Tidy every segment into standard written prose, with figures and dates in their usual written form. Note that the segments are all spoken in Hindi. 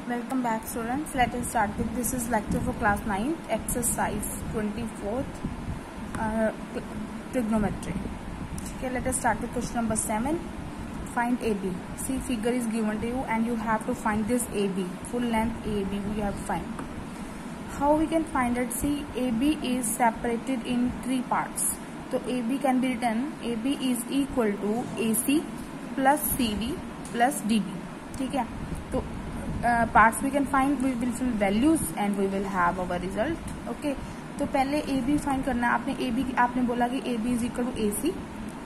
Welcome back, students. Let us start with this is lecture for class 9, exercise 24th, trigonometry. Okay, let us start with question number 7. Find AB. See, figure is given to you and you have to find this AB, full length AB we have to find. How we can find it? See, AB is separated in 3 parts. So AB can be written, AB is equal to AC plus CD plus DB. ठीक है, तो parts we can find, we will fill values and we will have our result. Okay, तो पहले ए बी फाइंड करना है. आपने बोला कि A B is equal to A C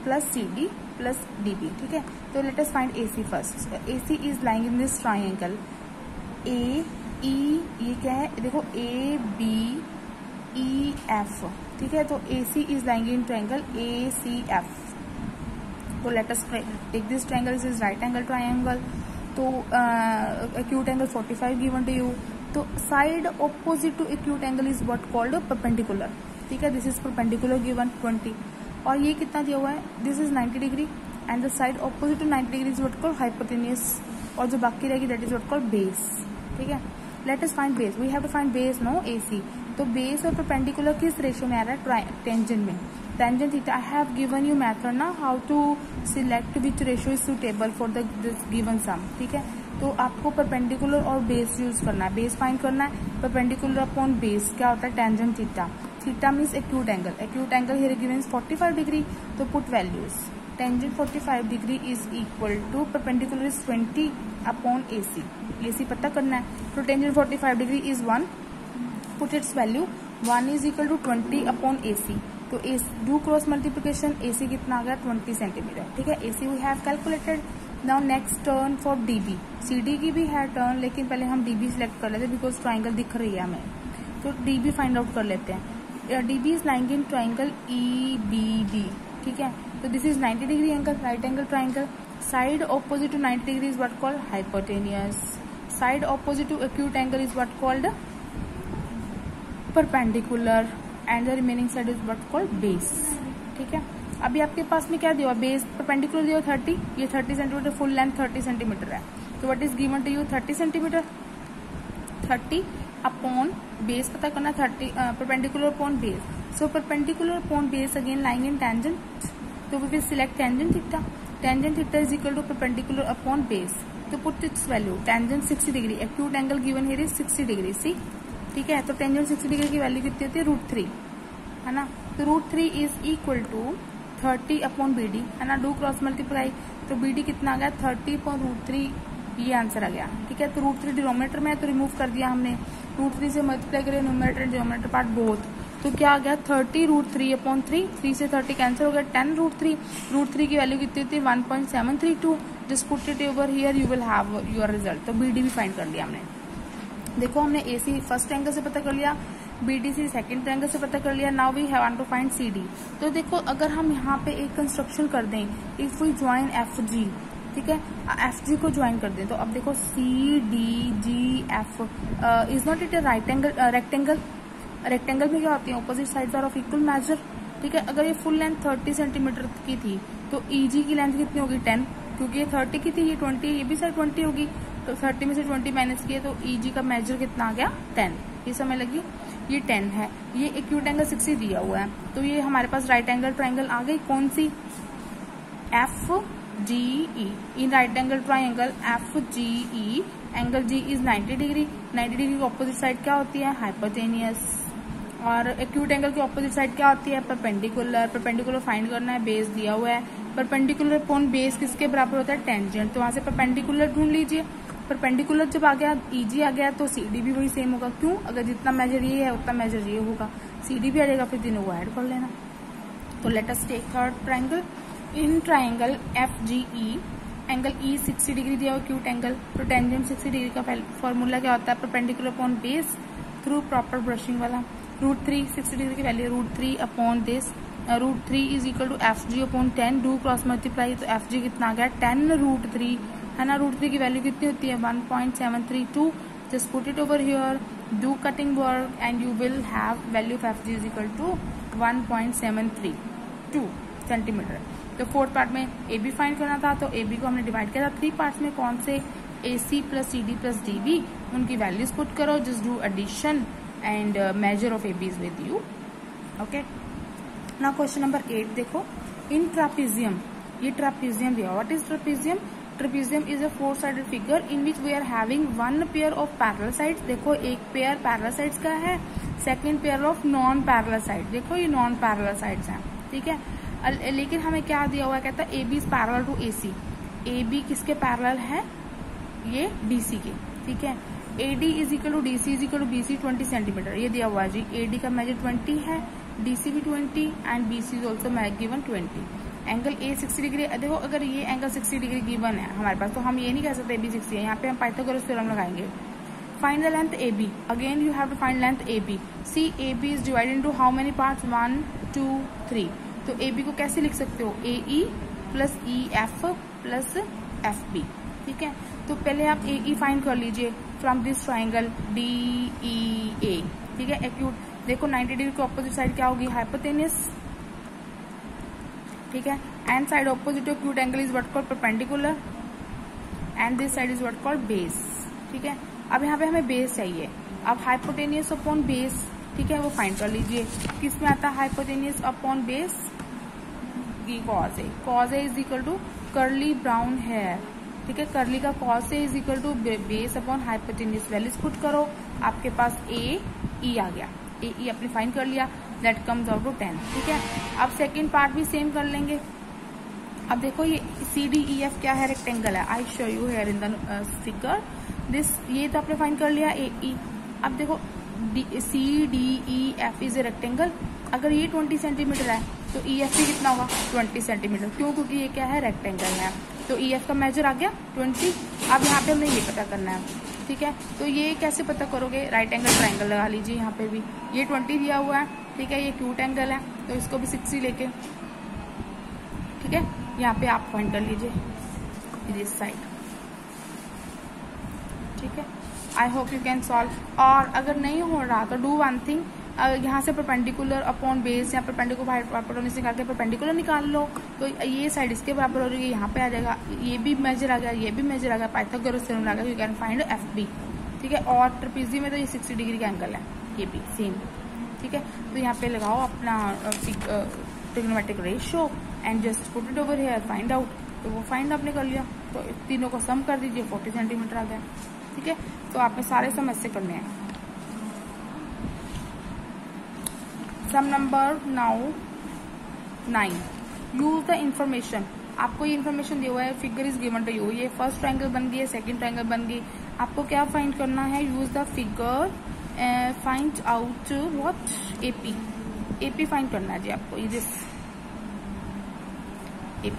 plus C D plus D B. ठीक है, तो let us find A C first. A C is lying in this triangle A E, ये क्या है देखो, ए बी ई एफ. ठीक है, तो A C is lying in triangle A C F. तो let us take this triangle, this is right angle triangle. तो acute angle 45 given to you. तो side opposite to acute angle is what called perpendicular. ठीक है, दिस इज perpendicular given 20. और ये कितना दिया हुआ है, this is 90 degree and the side opposite to 90 degree is what called hypotenuse. और जो बाकी रहेगी that is what called base. ठीक है, let us find base. We have to find base no AC. तो बेस और perpendicular किस रेशियो में आ रहा है, टेंजेंट में. Tangent theta, I have given you method ना how to select which ratio is suitable for the this given sum. ठीक है, तो आपको perpendicular और base यूज करना है. बेस फाइंड करना है, perpendicular अपॉन बेस क्या होता है, tangent theta. Theta means acute angle. Acute angle here given is 45 degree. तो put values. Tangent 45 degree is equal to perpendicular is 20 upon AC. AC पता करना है. तो tangent 45 degree is 1. Put its value. 1 is equal to 20 upon AC. तो डू क्रॉस मल्टीप्लिकेशन, AC कितना आ गया 20 सेंटीमीटर. ठीक है, AC we have calculated. Now next turn for DB. CD की भी है टर्न, लेकिन पहले हम DB सिलेक्ट कर लेते हैं बिकॉज ट्राइंगल दिख रही है हमें. तो DB फाइंड आउट कर लेते हैं. DB is lying in triangle EBD. ठीक है, तो this is 90 degree angle, right angle triangle. Side opposite to 90 degree is what called hypotenuse. Side opposite to acute angle is what called perpendicular and the remaining side is what called base. ठीक है, अभी आपके पास में क्या दिया, बेस परपेंडिकुलर दिया 30, ये 30 सेंटीमीटर, फुल लेंथ 30 सेंटीमीटर है. तो what is given to you 30 centimetre. 30 upon base पता करना, 30 perpendicular upon base. So perpendicular upon base again lying in tangent. तो we will select tangent theta. Tangent theta is equal to perpendicular upon base. तो put its value. Tangent 60 degree, acute angle given here is 60 degree. See, ठीक है, तो टेंजेंट 60 डिग्री की वैल्यू कितनी होती है, √3 है ना. तो √3 is equal to 30 upon BD है ना. डू क्रॉस मल्टीप्लाई, तो BD कितना आ गया 30 अपॉन √3. ये आंसर आ गया. ठीक है, तो √3 डिनोमिनेटर में है तो रिमूव कर दिया हमने. √3 से मल्टीप्लाई करें numerator and denominator part both. तो क्या आ गया 30 √3 अपॉन 3. 3 से 30 कैंसिल हो गया, 10 √3. √3 की वैल्यू कितनी होती है 1.732. Just put it over here, you will have your result. तो BD भी फाइंड कर लिया हमने. देखो, हमने AC फर्स्ट एंगल से पता कर लिया, BDC सेकंड एंगल से पता कर लिया. Now we have to find CD. तो देखो, अगर हम यहाँ पे एक कंस्ट्रक्शन कर दें, इफ वी ज्वाइन FG, ठीक है, FG को ज्वाइन कर दें, तो अब देखो CDGF is not it a right angle rectangle. Rectangle में क्या होती है, opposite sides are of equal measure. ठीक है, अगर ये फुल लेंथ 30 सेंटीमीटर की थी तो EG की लेंथ कितनी होगी 10, क्योंकि ये 30 की थी, ये 20, ये भी साइड 20 होगी. तो 30 में से 20 माइनस किए तो EG का मेजर कितना आ गया 10. ये समय लगी, ये 10 है. ये एक्यूट एंगल 60 दिया हुआ है, तो ये हमारे पास राइट एंगल ट्राइंगल आ गई. कौन सी, FGE. In right angle triangle FGE angle G is 90 degree. 90 degree की ऑपोजिट साइड क्या होती है, हाइपोटेनियस. और एक्यूट एंगल की ऑपोजिट साइड क्या होती है, परपेंडिकुलर. परपेंडिकुलर फाइंड करना है, बेस दिया हुआ है. परपेंडिकुलर अपॉन बेस किसके बराबर होता है, टेंजेंट. तो वहां से परपेंडिकुलर ढूंढ लीजिए. परपेंडिकुलर जब आ गया, EG आ गया, तो CD भी वही सेम होगा. क्यों, अगर जितना मेजर ये है उतना मेजर ये होगा. CD भी आ जाएगा, फिर तीनों को ऐड कर लेना. तो let us take third triangle. In triangle FGE angle E 60 degree दिया हुआ एक्यूट एंगल. तो टेंजेंट 60 डिग्री का फॉर्मूला क्या होता है, perpendicular upon base through proper brushing वाला. √3 60 डिग्री की value √3 upon this. √3 is equal to FG upon 10. Do cross multiply, तो FG कितना आ गया 10 √3 है ना. √3 की वैल्यू कितनी होती है 1.732. Just put it over here, do cutting work and you will have value of FG is equal to 1.732 centimetre. तो फोर्थ पार्ट में AB फाइंड करना था, तो AB को हमने डिवाइड किया था 3 पार्ट्स में. कौन से, AC plus CD plus DB, उनकी वैल्यूज पुट करो, just do addition and measure of ABs with you. Okay, now question number 8 देखो. इन ट्रापेजियम, ये ट्रापेजियम दिया. What is trapezium? Trapezium is a 4-sided figure in which we are having one pair of parallel sides. देखो एक पेयर पैरेलल साइड्स का है, second pair of non parallel side. देखो ये नॉन पैरेलल साइड्स हैं, ठीक है. लेकिन हमें क्या दिया हुआ है, कहता है AB is parallel to AC. AB किसके पैरेलल है? ये DC के, ठीक है. AD is equal to DC is equal to BC 20 centimetre, ये दिया हुआ है जी. AD का मेजर 20 है, DC भी 20 and BC is also given 20. Angle A 60 degree. देखो अगर ये एंगल 60 डिग्री गिवन है हमारे पास, तो हम ये नहीं कह सकते AB 60 है. यहाँ पे हम पाइथागोरस थ्योरम लगाएंगे. Find the length AB. Again you have to find length AB. See AB is divided into how many parts? 1 2 3. तो AB को कैसे लिख सकते हो? AE plus EF plus FB, ठीक है. तो पहले आप AE फाइंड कर लीजिए फ्रॉम दिस ट्राइंगल DEA, ठीक है. एक्यूट देखो 90 डिग्री की ऑपोजिट साइड क्या होगी? हाइपोटेनियस, ठीक है. And side opposite to acute angle is what called perpendicular and this side is what called base, ठीक है. अब यहाँ पे हमें बेस चाहिए. अब हाइपोटेनियस अपॉन बेस, ठीक है, वो फाइंड कर लीजिए. किस में आता है hypotenuse upon base? Cos A. Cos A is equal to curly brown hair, ठीक है. कर्ली का cos A is equal to base upon hypotenuse. Values put करो, आपके पास AE आ गया. AE आपने फाइंड कर लिया, दैट कम्स आउट टू 10, ठीक है. अब सेकेंड पार्ट भी सेम कर लेंगे. अब देखो ये CDEF क्या है? रेक्टेंगल है. I show you here in the figure this. ये तो आपने फाइंड कर लिया AE. अब देखो CDEF इज ए रेक्टेंगल. अगर ये 20 सेंटीमीटर है तो EF भी कितना होगा? 20 सेंटीमीटर. क्यों? क्योंकि ये क्या है? रेक्टेंगल है. तो EF का मेजर आ गया 20. अब यहाँ पे हमें ये पता करना है, ठीक है. तो ये कैसे पता करोगे? राइट एंगल ट्राइंगल लगा लीजिए. यहाँ पे भी ये 20 दिया हुआ है, ठीक है. ये एक्यूट एंगल है तो इसको भी 60 लेके, ठीक है. यहाँ पे आप पॉइंट कर लीजिए दिस साइड, ठीक है. I hope you can solve. और अगर नहीं हो रहा तो डू वन थिंग, यहाँ से परपेंडिकुलर अपॉन बेस या परपेंडिकुलर हाइपोटेन्यूज निकाल के परपेंडिकुलर निकाल लो, तो ये साइड इसके बराबर हो रही है. यहाँ पे आ जाएगा. ये भी मेजर आ गया, ये भी मेजर आ गया. पाइथागोरस थ्योरम लगा, यू कैन फाइंड FB, ठीक है. और ट्रेपेजियम में तो ये 60 डिग्री का एंगल है, ये भी सेम, ठीक है. तो यहाँ पे लगाओ अपना trigonometric ratio and just put it over here, find out. तो वो फाइंड आपने कर लिया, तो तीनों को सम कर दीजिए, 40 सेंटीमीटर आ गया, ठीक है. तो आपने सारे सम ऐसे करने हैं. Sum number now 9. Use the information. आपको ये इन्फॉर्मेशन दिया हुआ है, figure is given to you. ये फर्स्ट ट्रायंगल बन गई है, सेकंड ट्रायंगल बन गई. आपको क्या फाइंड करना है? Use the figure, find out what? AP find करना है जी आपको. ये दिस AP.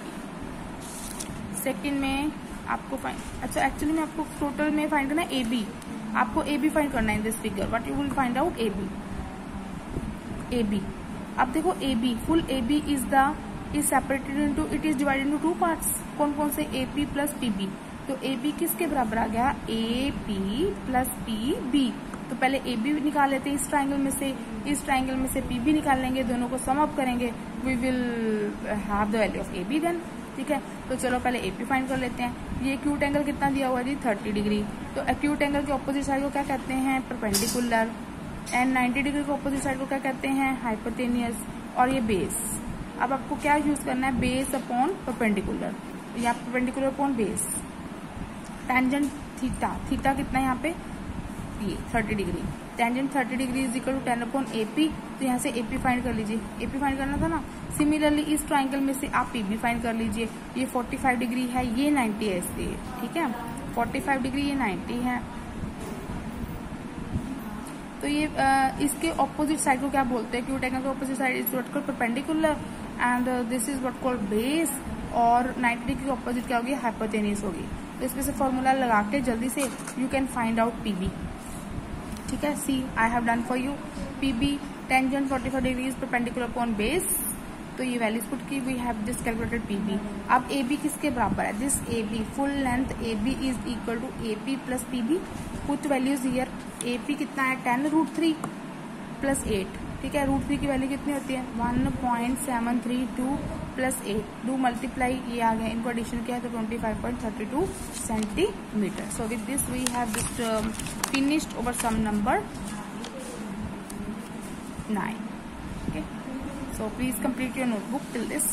सेकंड में आपको फाइंड, अच्छा एक्चुअली में आपको टोटल में फाइंड करना है AB. आपको AB फाइंड करना है in this figure. What you will find out? AB. अब देखो AB, full AB is separated into, it is divided into 2 parts. कौन कौन से? AP plus PB. तो AB किसके बराबर आ गया? AP plus PB. तो पहले AB निकाल लेते हैं इस ट्राइंगल में से, इस ट्राइंगल में से PB निकाल लेंगे, दोनों को सम अप करेंगे, we will have the value of AB then, ठीक है. तो चलो पहले AP फाइंड कर लेते हैं. ये एक्यूट एंगल कितना दिया हुआ है जी? 30 डिग्री. तो एक्यूट एंगल के ऑपोजिट साइड को क्या कहते हैं? परपेंडिकुलर. एंड 90 डिग्री के ऑपोजिट साइड को क्या कहते हैं? हाइपोटेनियस. और ये बेस. अब आपको क्या यूज करना है? बेस अपॉन परपेंडिकुलर, या perpendicular upon base. Tangent theta, theta कितना है यहाँ पे? ये 30 degree. Tangent 30 degree is equal to 10 upon AP. तो यहाँ से AP फाइंड कर लीजिए. AP फाइंड करना था ना. सिमिलरली इस ट्राइंगल में से आप PB फाइंड कर लीजिए. ये 45 डिग्री है, ये 90 है इसलिए, ठीक है. 45 डिग्री, ये 90 है. तो ये इसके ऑपोजिट साइड को क्या बोलते हैं? एक्यूट एंगल के opposite side is what called perpendicular and this is what called base. और 90 डिग्री की ऑपोजिट क्या होगी? हाइपोटेनियस होगी. तो इसमें से फॉर्मूला लगा के जल्दी से you can find out PB, ठीक है. See I have done for you. PB tangent 45 degree perpendicular upon base. तो ये वैल्यूज पुट की, we have this calculated PB. अब AB किसके बराबर है? This AB, full length AB is equal to AP plus PB. Put values here. AP कितना है? 10√3 प्लस 8. ठीक है। रूट 3 की वैल्यू कितनी होती है 1.732 प्लस 8 डू मल्टीप्लाई, ये आ गया, इनको एडिशन किया तो 25.32 centimetre. So with this we have just finished over sum number 9. Okay, so please complete your notebook till this.